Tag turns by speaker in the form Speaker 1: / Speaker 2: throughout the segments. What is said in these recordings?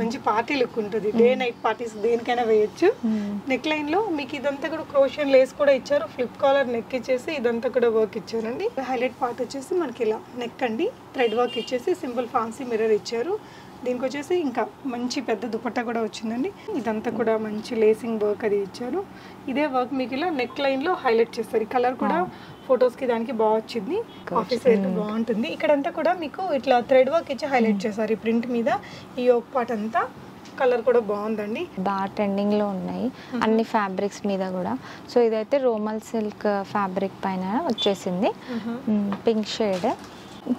Speaker 1: మంచి party look ఉంటుంది. Day night parties దేనికైనా వేయచ్చు. నెక్ లైన్ లో మీకు ఇదంతా కూడా క్రోషియన్ లేస్ కూడా ఇచ్చారు. ఫ్లిప్ కాలర్ నెక్ ఇచ్చేసి ఇదంతా కూడా వర్క్ ఇచ్చారండి. హైలైట్ పార్ట్ వచ్చేసి మనకి ఇలా నెక్ అండి, థ్రెడ్ వర్క్ ఇచ్చేసి సింపుల్ ఫ్యాన్సీ మిర్రర్ ఇచ్చారు. దీనికి వచ్చేసి ఇంకా మంచి పెద్ద దుపట్టా కూడా వచ్చిందండి. ఇదంతా కూడా మంచి లేసింగ్ వర్క్ అది ఇచ్చారు. ఇదే వర్క్ మీకు ఇలా నెక్ లైన్ లో హైలైట్ చేస్తారు. ఈ కలర్ కూడా ఫొటోస్ కి దానికి బాగా వచ్చింది. ఆఫీస్ వేర్ కి బాగుంటుంది. ఇక్కడంతా కూడా మీకు ఇట్లా థ్రెడ్ వర్క్ ఇచ్చి హైలైట్ చేశారు ఈ ప్రింట్ మీద. ఈ యోక్ పార్ట్ అంతా కలర్ కూడా బాగుందండి.
Speaker 2: బాగా ట్రెండింగ్ లో ఉన్నాయి అన్ని ఫ్యాబ్రిక్స్ మీద కూడా. సో ఇదైతే రోమల్ సిల్క్ ఫ్యాబ్రిక్ పైన వచ్చేసింది. Pink shade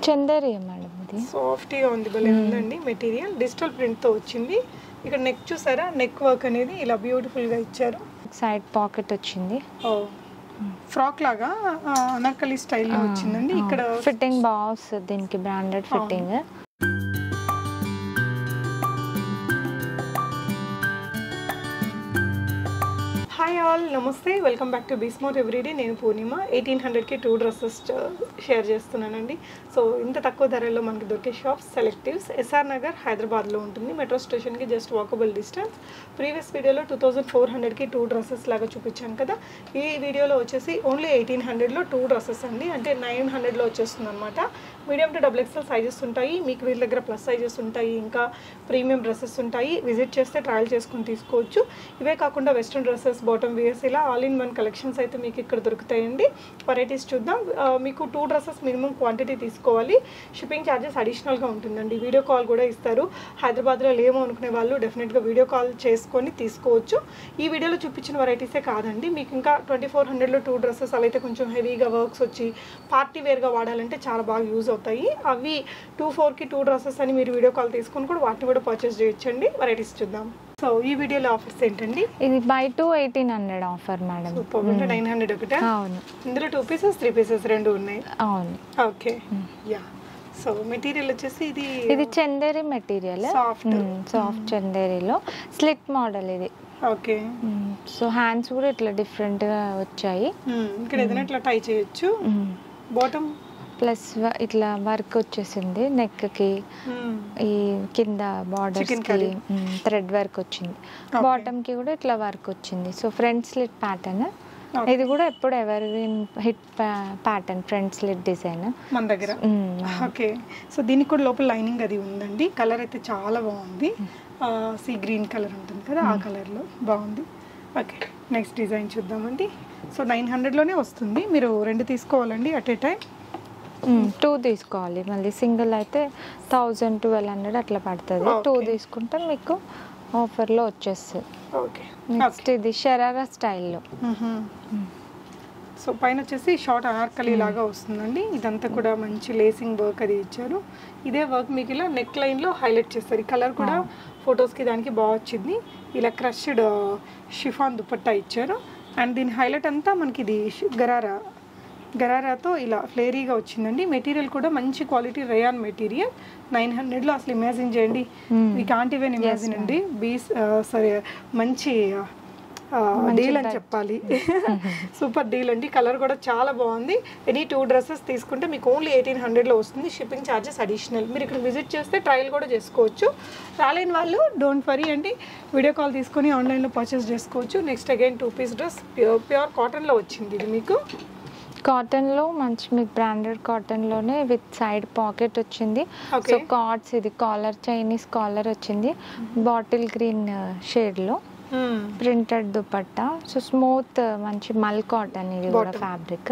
Speaker 2: Chanderi madam. ఇది
Speaker 1: సాఫ్ట్ గా ఉంది, భలే ఉందండి మెటీరియల్. డిజిటల్ ప్రింట్ తో వచ్చింది. ఇక్కడ నెక్ చూసారా, నెక్ వర్క్ అనేది ఇలా బ్యూటిఫుల్ గా ఇచ్చారు.
Speaker 2: సైడ్ పాకెట్ వచ్చింది.
Speaker 1: ఫ్రాక్ లాగా అనార్కలి స్టైల్లో వచ్చిందండి. ఇక్కడ
Speaker 2: ఫిట్టింగ్ బాగా వస్తుంది దీనికి, బ్రాండెడ్ ఫిట్టింగ్.
Speaker 1: హాయ్ ఆల్, నమస్తే, వెల్కమ్ బ్యాక్ టు బీస్మోర్ ఎవ్రీడే. నేను పూర్ణిమ. 1800కి 2 డ్రెస్సెస్ షేర్ చేస్తున్నానండి. సో ఇంత తక్కువ ధరలో మనకి దొరికే షాప్ సెలెక్టివ్స్, ఎస్ఆర్ నగర్, హైదరాబాద్లో ఉంటుంది. మెట్రో స్టేషన్కి జస్ట్ వాకబుల్ డిస్టెన్స్. ప్రీవియస్ వీడియోలో 2400కి 2 డ్రెస్సెస్ లాగా చూపించాను కదా. ఈ వీడియోలో వచ్చేసి ఓన్లీ 1800లో 2 డ్రెస్సెస్ అండి, అంటే 900లో వచ్చేస్తుంది అనమాట. Medium to double XL sizes ఉంటాయి. మీకు వీళ్ళ దగ్గర ప్లస్ సైజెస్ ఉంటాయి, ఇంకా ప్రీమియం డ్రెస్సెస్ ఉంటాయి. విజిట్ చేస్తే ట్రయల్ చేసుకుని తీసుకోవచ్చు. ఇవే కాకుండా వెస్ట్రన్ డ్రెస్సెస్, బాటమ్ వేర్స్, ఇలా ఆల్ ఇన్ వన్ కలెక్షన్స్ అయితే మీకు ఇక్కడ దొరుకుతాయండి. వెరైటీస్ చూద్దాం. మీకు 2 డ్రెస్సెస్ మినిమం క్వాంటిటీ తీసుకోవాలి. షిప్పింగ్ ఛార్జెస్ అడిషనల్గా ఉంటుందండి. వీడియో కాల్ కూడా ఇస్తారు. హైదరాబాద్లో లేమో అనుకునే వాళ్ళు డెఫినెట్గా వీడియో కాల్ చేసుకొని తీసుకోవచ్చు. ఈ వీడియోలో చూపించిన వెరైటీసే కాదండి, మీకు ఇంకా 2400లో 2 డ్రెస్సెస్ అవి అయితే కొంచెం హెవీగా వర్క్స్ వచ్చి పార్టీ వేర్గా వాడాలంటే చాలా బాగా యూజ్ అవుతాయి. అవి 24కి 2 డ్రెస్సెస్ అని మీరు వీడియో కాల్ తీసుకొని కూడా వాటిని కూడా పర్చేస్ చేయొచ్చండి. వెరైటీస్ చూద్దాం. సో ఈ వీడియోలో ఆఫర్స్ ఏంటండి?
Speaker 2: ఇది బై 2 1800 ఆఫర్ మేడం.
Speaker 1: 900 ఒకటే.
Speaker 2: అవును,
Speaker 1: ఇందులో 2 పీసెస్ 3 పీసెస్ రెండు ఉన్నాయి.
Speaker 2: అవును,
Speaker 1: ఓకే. యా. సో మెటీరియల్ వచ్చేసి ఇది
Speaker 2: చందేరి మెటీరియల్, సాఫ్ట్ చందేరిలో స్లిట్ మోడల్ ఇది.
Speaker 1: ఓకే.
Speaker 2: సో హ్యాండ్స్ కూడా ఇట్లా డిఫరెంట్ గా వచ్చాయి.
Speaker 1: ఇక్కడ ఏదైనా ఇట్లా టై చేయొచ్చు. బాటమ్
Speaker 2: ప్లస్ ఇట్లా వర్క్ వచ్చేసింది నెక్ కి, ఈ కింద బార్డర్స్ కి థ్రెడ్ వర్క్ వచ్చింది. బాటమ్ కి కూడా ఇట్లా వర్క్ వచ్చింది. సో ఫ్రంట్ స్లిట్ ప్యాటర్న్ ఇది కూడా ఎప్పుడు ever hit pattern, front slit design
Speaker 1: మన దగ్గర. ఓకే. సో దీనికి కూడా లోపల లైనింగ్ అది ఉందండి. కలర్ అయితే చాలా బాగుంది. సీ గ్రీన్ కలర్ ఉంటుంది కదా, ఆ కలర్లో బాగుంది. ఓకే, నెక్స్ట్ డిజైన్ చూద్దామండి. సో 900లోనే వస్తుంది. మీరు 2 తీసుకోవాలండి అట్ ఏ టైం.
Speaker 2: 2 తీసుకోవాలి. మళ్ళీ సింగిల్ అయితే 1000 1200 అట్లా పడుతుంది. 2 తీసుకుంటే మీకు ఆఫర్లో వచ్చేస్తుంది.
Speaker 1: ఓకే.
Speaker 2: నెక్స్ట్ ఇది షరారా స్టైల్లో.
Speaker 1: సో పైన వచ్చేసి షార్ట్ అనార్కలి లాగా వస్తుందండి. ఇదంతా కూడా మంచి లేసింగ్ వర్క్ అది ఇచ్చారు. ఇదే వర్క్ మీకు ఇలా నెక్ లైన్లో హైలైట్ చేస్తారు. ఈ కలర్ కూడా ఫొటోస్కి దానికి బాగా వచ్చింది. ఇలా క్రష్డ్ షిఫాన్ దుపట్టా ఇచ్చారు. అండ్ దీని హైలైట్ అంతా మనకి ఇది గరారాతో ఇలా ఫ్లేరీగా వచ్చిందండి. మెటీరియల్ కూడా మంచి క్వాలిటీ రేయాన్ మెటీరియల్. 900లో అసలు ఇమాజిన్ చేయండి, వీ కాంట్ ఈవెన్ ఇమాజిన్ అండి. సరే, మంచి డీల్ అని చెప్పాలి. సూపర్ డీల్ అండి. కలర్ కూడా చాలా బాగుంది. ఎనీ 2 డ్రెస్సెస్ తీసుకుంటే మీకు ఓన్లీ 1800లో వస్తుంది. Shipping charges additional. మీరు ఇక్కడ విజిట్ చేస్తే ట్రయల్ కూడా చేసుకోవచ్చు. రాలేని వాళ్ళు డోంట్ వరీ అండి, వీడియో కాల్ తీసుకొని ఆన్లైన్లో పర్చేస్ చేసుకోవచ్చు. Next again 2 piece dress pure కాటన్లో వచ్చింది. ఇది మీకు
Speaker 2: కాటన్లో మంచి, మీకు బ్రాండెడ్ కాటన్లోనే విత్ సైడ్ పాకెట్ వచ్చింది. సో కార్డ్స్, ఇది కాలర్, చైనీస్ కాలర్ వచ్చింది. బాటిల్ గ్రీన్ షేడ్లో ప్రింటెడ్ దుపట్టా. సో స్మూత్ మంచి మల్ కాటన్ ఇది కూడా ఫ్యాబ్రిక్.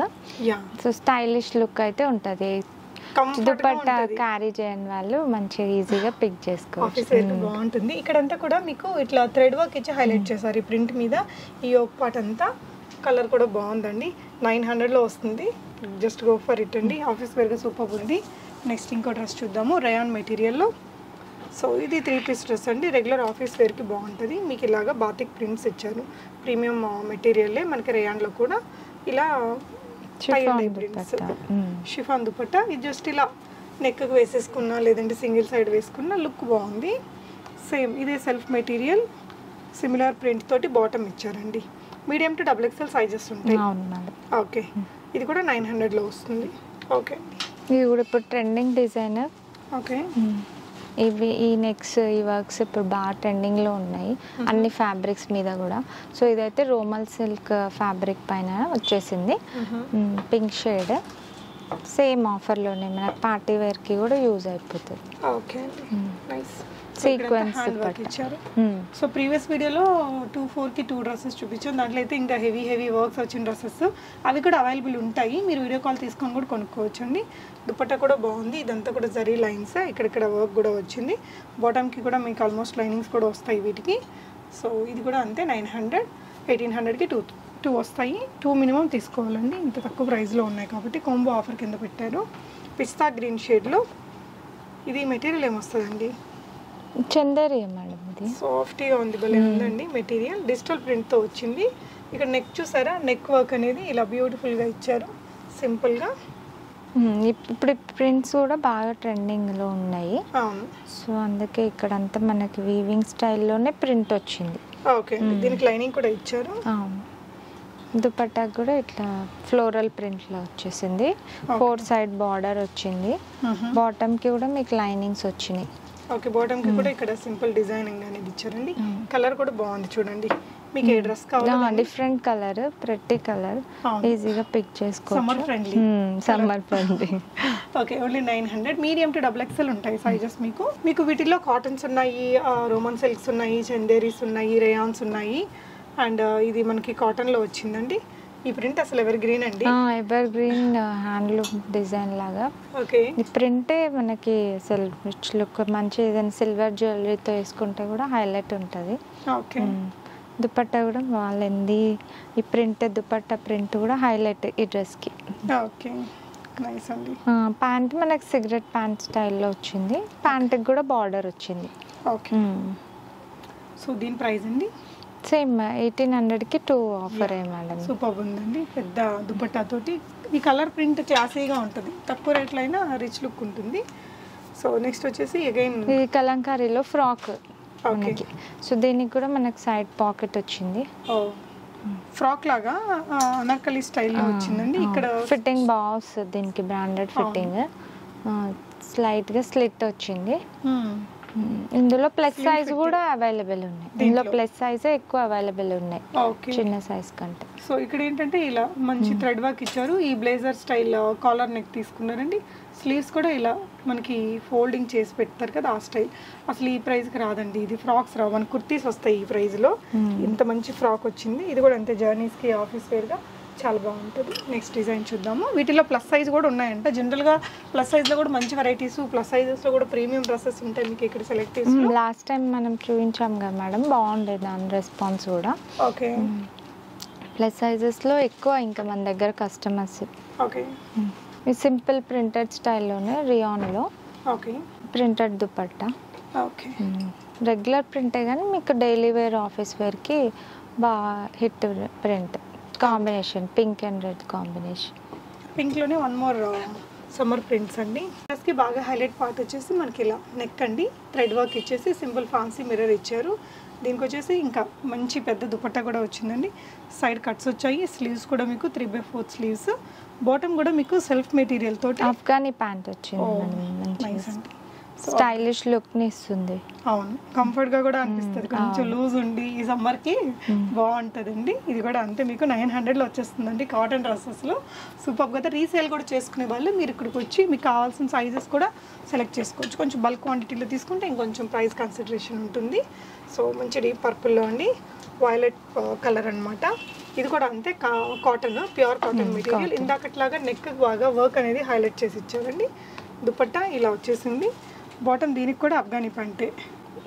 Speaker 2: సో స్టైలిష్ లుక్ అయితే ఉంటుంది. దుపట్టా క్యారీ చేయని వాళ్ళు మంచిగా ఈజీగా పిక్ చేసుకోవచ్చు.
Speaker 1: బాగుంటుంది. ఇక్కడంతా కూడా మీకు ఇట్లా థ్రెడ్ వర్క్ ఇచ్చి హైలైట్ చేశారు ఈ ప్రింట్ మీద. ఈ యోక్ పార్ట్ అంతా కలర్ కూడా బాగుందండి. 900లో వస్తుంది. జస్ట్ గో ఫర్ ఇట్ అండి. ఆఫీస్ వేర్గా సూపర్ ఉంది. నెక్స్ట్ ఇంకో డ్రెస్ చూద్దాము రేయాన్ మెటీరియల్లో. సో ఇది 3 పీస్ డ్రెస్ అండి. రెగ్యులర్ ఆఫీస్ వేర్కి బాగుంటుంది. మీకు ఇలాగా బాతిక్ ప్రింట్స్ ఇచ్చారు. ప్రీమియం మెటీరియల్లే మనకి రేయాన్లో కూడా ఇలా ప్రింట్స్. షిఫాన్ దుపట్టా. ఇది జస్ట్ ఇలా నెక్కి వేసేసుకున్నా, లేదంటే సింగిల్ సైడ్ వేసుకున్నా లుక్ బాగుంది. సేమ్ ఇదే సెల్ఫ్ మెటీరియల్, సిమిలర్ ప్రింట్ తోటి బాటమ్ ఇచ్చారండి. Medium to double XL sizes ఉంటాయి. ఓకే. ఇది కూడా 900లో వస్తుంది. ఓకే.
Speaker 2: ఇది కూడా ఇప్పుడు ట్రెండింగ్ డిజైనర్.
Speaker 1: ఓకే.
Speaker 2: ఇవి ఈ నెక్స్ ఈ వర్క్స్ ఇప్పుడు బాగా ట్రెండింగ్లో ఉన్నాయి అన్ని ఫ్యాబ్రిక్స్ మీద కూడా. సో ఇదైతే రోమల్ సిల్క్ ఫ్యాబ్రిక్ పైన వచ్చేసింది, పింక్ షేడ్. సేమ్ ఆఫర్లోనే మనకి పార్టీ వేర్కి కూడా యూజ్ అయిపోతుంది.
Speaker 1: Okay, nice.
Speaker 2: సీక్వెన్స్
Speaker 1: ఇచ్చారు. సో ప్రీవియస్ వీడియోలో 2-4కి 2 డ్రెస్సెస్ చూపించాం. దాంట్లో అయితే ఇంకా హెవీ వర్క్స్ వచ్చిన డ్రెస్సెస్ అవి కూడా అవైలబుల్ ఉంటాయి. మీరు వీడియో కాల్ తీసుకొని కూడా కొనుక్కోవచ్చు అండి. దుపట్టా కూడా బాగుంది. ఇదంతా కూడా జరీ లైన్స్, ఇక్కడిక్కడ వర్క్ కూడా వచ్చింది. బాటమ్కి కూడా మీకు ఆల్మోస్ట్ లైనింగ్స్ కూడా వస్తాయి వీటికి. సో ఇది కూడా అంతే 900, 1800కి 2 వస్తాయి. 2 మినిమం తీసుకోవాలండి, ఇంత తక్కువ ప్రైస్లో ఉన్నాయి కాబట్టి. కాంబో ఆఫర్ కింద పెట్టారు. పిస్తా గ్రీన్ షేడ్లో. ఇది మెటీరియల్ ఏమొస్తుందండి?
Speaker 2: చందేరి మేడం, ఇది
Speaker 1: సాఫ్ట్గా ఉంది, భలే ఉందండి మెటీరియల్. డిజిటల్ ప్రింట్తో వచ్చింది. ఇక్కడ నెక్ చూసారా, నెక్ వర్క్ అనేది ఇలా బ్యూటిఫుల్గా ఇచ్చారు సింపుల్గా.
Speaker 2: ఇప్పుడు ప్రింట్స్ కూడా బాగా ట్రెండింగ్లో ఉన్నాయి.
Speaker 1: అవును.
Speaker 2: సో అందుకే ఇక్కడంతా మనకి వీవింగ్ స్టైల్లోనే ప్రింట్ వచ్చింది.
Speaker 1: ఓకే, దీనికి లైనింగ్ కూడా ఇచ్చారు.
Speaker 2: అవును. దుపట్టాకు కూడా ఇట్లా ఫ్లోరల్ ప్రింట్లో వచ్చేసింది. 4 సైడ్ బార్డర్ వచ్చింది. బాటమ్కి కూడా మీకు లైనింగ్స్ వచ్చినాయి.
Speaker 1: ఓకే, బాటమ్కి కూడా ఇక్కడ సింపుల్ డిజైనింగ్ అనేది ఇచ్చారండి. కలర్ కూడా బాగుంది చూడండి. మీకు ఏ డ్రెస్ కావాలి?
Speaker 2: డిఫరెంట్ కలర్, ప్రతి కలర్ ఈజీగా పిక్ చేసుకోవచ్చు.
Speaker 1: Summer friendly.
Speaker 2: Summer friendly.
Speaker 1: Okay, only 900. Medium to XXL ఉంటాయి సైజెస్ మీకు వీటిలో కాటన్స్ ఉన్నాయి, రోమన్ సిల్క్స్ ఉన్నాయి, చందేరీస్ ఉన్నాయి, రేయాన్స్ ఉన్నాయి. అండ్ ఇది మనకి కాటన్లో వచ్చిందండి. ఈ ప్రింట్ అసలు ఎవర్ గ్రీన్ అండి.
Speaker 2: ఎవర్ గ్రీన్ హ్యాండ్లూమ్ డిజైన్ లాగా.
Speaker 1: ఓకే,
Speaker 2: ఈ ప్రింటే మనకి అసలు రిచ్ లుక్, మంచి ఏదైనా సిల్వర్ జ్యువెలరీతో వేసుకుంటే కూడా హైలైట్ ఉంటుంది.
Speaker 1: ఓకే,
Speaker 2: దుపట్టా కూడా వాళ్ళంది ఈ ప్రింట్, దుపట్టా ప్రింట్ కూడా హైలైట్ ఈ డ్రెస్కి.
Speaker 1: ఓకే, నైస్ అండి.
Speaker 2: ప్యాంట్ మనకి సిగరెట్ ప్యాంట్ స్టైల్లో వచ్చింది. ప్యాంట్కి కూడా బార్డర్ వచ్చింది.
Speaker 1: ఓకే, సో దీని ప్రైస్ అండి
Speaker 2: సేమ్ 1800కి 2 ఆఫర్ మేడం.
Speaker 1: సూపర్ ఉందండి. పెద్ద దుపట్టాతోటి ఈ కలర్ ప్రింట్ క్లాసీగా ఉంటుంది, తక్కువ రేట్లో అయినా రిచ్ లుక్ ఉంటుంది. సో నెక్స్ట్ వచ్చేసి అగైన్
Speaker 2: ఇది కలంకారీలో ఫ్రాక్ మనకి. సో దీనికి కూడా మనకి సైడ్ పాకెట్ వచ్చింది.
Speaker 1: ఫ్రాక్ లాగా అనార్కలి స్టైల్లో వచ్చిందండి. ఇక్కడ
Speaker 2: ఫిట్టింగ్ బాగా వస్తుంది దీనికి, బ్రాండెడ్ ఫిట్టింగ్. స్లైట్గా స్లిట్ వచ్చింది. ఇందులో ప్లస్ సైజ్ కూడా అవైలబుల్ ఉన్నాయి. ఇందులో ప్లస్ సైజ్ ఎక్కువ అవైలబుల్ ఉన్నాయి చిన్న సైజ్ కంటే.
Speaker 1: సో ఇక్కడ ఏంటంటే ఇలా మంచి థ్రెడ్ వర్క్ ఇచ్చారు. ఈ బ్లేజర్ స్టైల్ కాలర్ నెక్ తీసుకున్నారండి. స్లీవ్స్ కూడా ఇలా మనకి ఫోల్డింగ్ చేసి పెడతారు కదా, ఆ స్టైల్. అసలు ఈ ప్రైస్కి రాదండి, ఇది ఫ్రాక్స్ రావు, మన కుర్తీస్ వస్తాయి ఈ ప్రైస్లో. ఇంత మంచి ఫ్రాక్ వచ్చింది. ఇది కూడా అంతే, జర్నీస్కి, ఆఫీస్ వేర్గా చాలా బాగుంటుంది. నెక్స్ట్ డిజైన్ చూద్దాము. వీటిలో ప్లస్ సైజ్ కూడా ఉన్నాయంట. జనరల్గా ప్లస్ సైజ్లో కూడా మంచి వెరైటీస్, ప్లస్ సైజెస్లో కూడా ప్రీమియం డ్రెస్సెస్ ఉంటాయి మీకు ఇక్కడ సెలెక్ట్ చేసి.
Speaker 2: లాస్ట్ టైం మనం చూపించాం కదా మేడం, బాగుండేది దాని రెస్పాన్స్ కూడా.
Speaker 1: ఓకే,
Speaker 2: ప్లస్ సైజెస్లో ఎక్కువ ఇంకా మన దగ్గర కస్టమర్స్.
Speaker 1: ఓకే,
Speaker 2: ఈ సింపుల్ ప్రింటెడ్ స్టైల్లోనే రియాన్లో.
Speaker 1: Okay,
Speaker 2: printed dupatta.
Speaker 1: Okay,
Speaker 2: regular ప్రింటే కానీ మీకు డైలీ వేర్, ఆఫీస్ వేర్కి బాగా hit print combination, pink and red combination.
Speaker 1: పింక్లోనే వన్ మోర్ సమ్మర్ ప్రింట్స్ అండి. డ్రెస్కి బాగా హైలైట్ పార్ట్ వచ్చేసి మనకి ఇలా నెక్ అండి, థ్రెడ్ వర్క్ ఇచ్చేసి సింపుల్ ఫ్యాన్సీ మిర్రర్ ఇచ్చారు. దీనికి వచ్చేసి ఇంకా మంచి పెద్ద దుపట్టా కూడా వచ్చిందండి. సైడ్ కట్స్ వచ్చాయి. స్లీవ్స్ కూడా మీకు 3/4 స్లీవ్స్. బాటమ్ కూడా మీకు సెల్ఫ్ మెటీరియల్ తోటి
Speaker 2: అఫ్ఘానీ ప్యాంట్ వచ్చింది. స్టైలిష్ లుక్ ని ఇస్తుంది.
Speaker 1: అవును, కంఫర్ట్ గా కూడా అనిపిస్తుంది. కొంచెం లూజ్ ఉండి ఈ సమ్మర్ కి బాగుంటుందండి. ఇది కూడా అంతే, మీకు 900లో వచ్చేస్తుందండి కాటన్ డ్రెస్సెస్ లో. సూపర్ గా రీసేల్ కూడా చేసుకునే వాళ్ళు మీరు ఇక్కడికి వచ్చి మీకు కావాల్సిన సైజెస్ కూడా సెలెక్ట్ చేసుకోవచ్చు. కొంచెం బల్క్ క్వాంటిటీలో తీసుకుంటే ఇంకొంచెం ప్రైస్ కన్సిడరేషన్ ఉంటుంది. సో మంచి డీప్ పర్పుల్లో అండి, వైలెట్ కలర్ అనమాట. ఇది కూడా అంతే, కాటన్, ప్యూర్ కాటన్ మెటీరియల్. ఇందాకట్లాగా నెక్ బాగా వర్క్ అనేది హైలైట్ చేసి ఇచ్చారండి. దుపట్టా ఇలా వచ్చేసింది. బాటమ్ దీనికి కూడా అఫ్ఘానీ ప్యాంటే.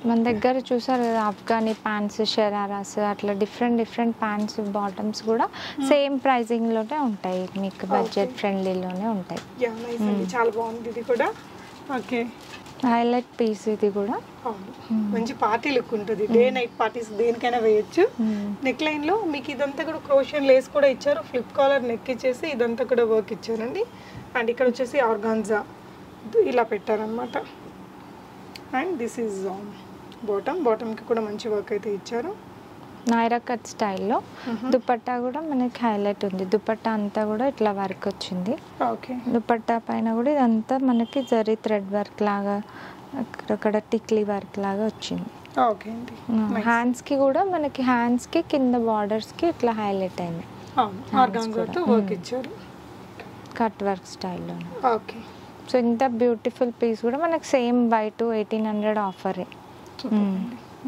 Speaker 2: మన దగ్గర చూసారు కదా, అఫ్ఘానీ ప్యాంట్స్, షరారాస్, అట్లా డిఫరెంట్ ప్యాంట్స్, బాటమ్స్ కూడా సేమ్ ప్రైజింగ్లోనే ఉంటాయి, మీకు బడ్జెట్ ఫ్రెండ్లీలోనే ఉంటాయి.
Speaker 1: చాలా బాగుంది ఇది కూడా. ఓకే,
Speaker 2: హైలైట్ పీస్ ఇది కూడా.
Speaker 1: మంచి పార్టీ లుక్ ఉంటుంది. డే నైట్ పార్టీస్ దేనికైనా వేయచ్చు. నెక్ లైన్ లో మీకు ఇదంతా కూడా క్రోషియన్ లేస్ కూడా ఇచ్చారు. ఫ్లిప్ కాలర్ నెక్ ఇచ్చేసి ఇదంతా కూడా వర్క్ ఇచ్చారండి. అండ్ ఇక్కడ వచ్చేసి ఆర్గాన్జా ఇలా పెట్టారనమాట. అండ్ దిస్ ఈజ్ బాటమ్కి కూడా మంచి వర్క్ అయితే ఇచ్చారు.
Speaker 2: నైరా కట్ స్టైల్లో. దుపట్టా కూడా మనకి హైలైట్ ఉంది. దుపట్టా అంతా కూడా ఇట్లా వర్క్ వచ్చింది.
Speaker 1: ఓకే,
Speaker 2: దుపట్టా పైన కూడా ఇదంతా మనకి జరీ థ్రెడ్ వర్క్ లాగా అక్కడ టిక్లీ వర్క్ లాగా వచ్చింది.
Speaker 1: ఓకే అండి.
Speaker 2: హ్యాండ్స్కి కూడా మనకి హ్యాండ్స్కి కింద బార్డర్స్కి ఇట్లా హైలైట్ అయింది.
Speaker 1: ఆర్గాన్జాతో వర్క్ ఇచ్చారు
Speaker 2: కట్ వర్క్ స్టైల్లో.
Speaker 1: ఓకే.
Speaker 2: సో ఇంత బ్యూటిఫుల్ పీస్ కూడా మనకి సేమ్ బై 2 1800 ఆఫరే.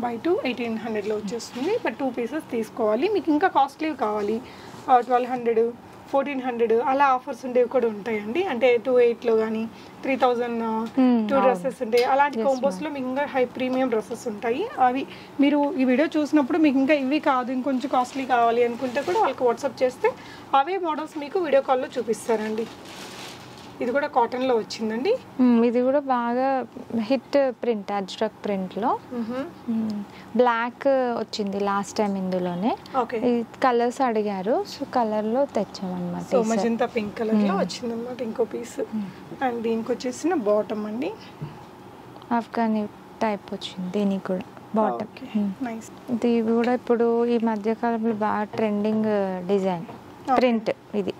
Speaker 1: బై 2 1800లో వచ్చేస్తుంది. బట్ 2 పీసెస్ తీసుకోవాలి. మీకు ఇంకా కాస్ట్లీ కావాలి 1200 1400 అలా ఆఫర్స్ ఉండేవి కూడా ఉంటాయండి. అంటే 2800లో కానీ 3000 2 డ్రెస్సెస్ ఉంటాయి. అలాంటి కాంబోస్లో మీకు ఇంకా హై ప్రీమియం డ్రెస్సెస్ ఉంటాయి. అవి మీరు ఈ వీడియో చూసినప్పుడు మీకు ఇంకా ఇవి కాదు ఇంకొంచెం కాస్ట్లీ కావాలి అనుకుంటే కూడా వాళ్ళకి వాట్సాప్ చేస్తే అవే మోడల్స్ మీకు వీడియో కాల్లో చూపిస్తారండి. ఇది కూడా కాటన్లో వచ్చిందండి.
Speaker 2: ఇది కూడా బాగా హిట్ ప్రింట్ అజ్రక్ ప్రింట్లో బ్లాక్ వచ్చింది లాస్ట్ టైం ఇందులోనే. ఈ కలర్స్ అడిగారు సో కలర్లో తెచ్చామన్నమాట.
Speaker 1: సో మజంతా పింక్ కలర్లో వచ్చింది అనమాట ఇంకో పీస్. అండ్ దీనికి వచ్చేసిన బాటమ్ అండి
Speaker 2: ఆఫ్ఘనీ టైప్ వచ్చింది దీనికి కూడా బాటమ్.
Speaker 1: నైస్.
Speaker 2: ఇది కూడా ఇప్పుడు ఈ మధ్యకాలంలో బాగా ట్రెండింగ్ డిజైన్ ప్రింట్ ఇది.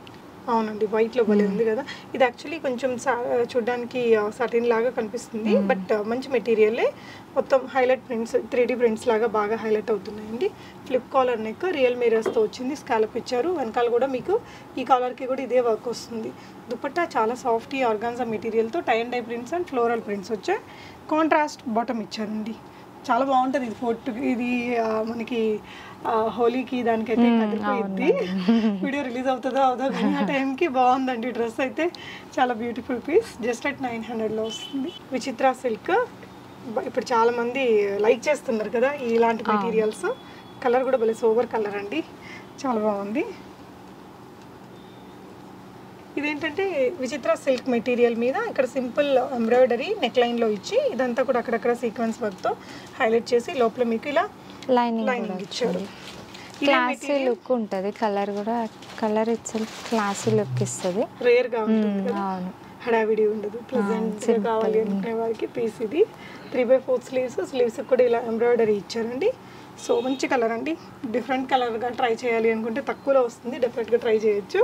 Speaker 1: అవునండి వైట్లో భలే ఉంది కదా. ఇది యాక్చువల్లీ కొంచెం చూడడానికి సటిన్ లాగా కనిపిస్తుంది బట్ మంచి మెటీరియలే. మొత్తం హైలైట్ ప్రింట్స్ 3D ప్రింట్స్ లాగా బాగా హైలైట్ అవుతున్నాయండి. ఫ్లిప్ కాలర్ నెక్ రియల్ మిరర్స్తో వచ్చింది. స్కాలప్ ఇచ్చారు. వెనకాల కూడా మీకు ఈ కాలర్కి కూడా ఇదే వర్క్ వస్తుంది. దుపట్టా చాలా సాఫ్ట్ ఆర్గాన్జా మెటీరియల్తో tie and dye prints and floral prints వచ్చాయి. కాంట్రాస్ట్ బాటమ్ ఇచ్చారండి. చాలా బాగుంటుంది ఇది. ఇది మనకి హోలీకి దానికైతే కదిలిపోయింది. వీడియో రిలీజ్ అవుతుందో అవుదో కానీ ఆ టైంకి బాగుందండి డ్రెస్ అయితే. చాలా బ్యూటిఫుల్ పీస్. జస్ట్ అట్ 900లో వస్తుంది. విచిత్ర సిల్క్ ఇప్పుడు చాలా మంది లైక్ చేస్తున్నారు కదా ఇలాంటి మెటీరియల్స్. కలర్ కూడా భలే సోబర్ కలర్ అండి. చాలా బాగుంది. ఇదేంటంటే విచిత్ర సిల్క్ మెటీరియల్ మీద ఇక్కడ సింపుల్ ఎంబ్రాయిడరీ నెక్ లైన్లో ఇచ్చి ఇదంతా కూడా అక్కడక్కడ సీక్వెన్స్ వర్క్తో హైలైట్ చేసి లోపల మీకు ఇలా లైనింగ్ ఇచ్చారు.
Speaker 2: క్లాసీ లుక్ ఉంటుంది. కలర్ కూడా కలర్ ఇట్సెల్ఫ్ క్లాసీ లుక్ ఇస్తుంది.
Speaker 1: రేర్గా ఉంటుంది కదా, హడావిడి ఉండదు. ప్రెజెంట్గా కావాలి అనుకునే వారికి పీస్ ఇది. 3/4 స్లీవ్స్ కూడా ఇలా ఎంబ్రాయిడరీ ఇచ్చారండి. సో మంచి కలర్ అండి. డిఫరెంట్ కలర్గా ట్రై చేయాలి అనుకుంటే తక్కువలో వస్తుంది. డెఫినెట్గా ట్రై చేయొచ్చు.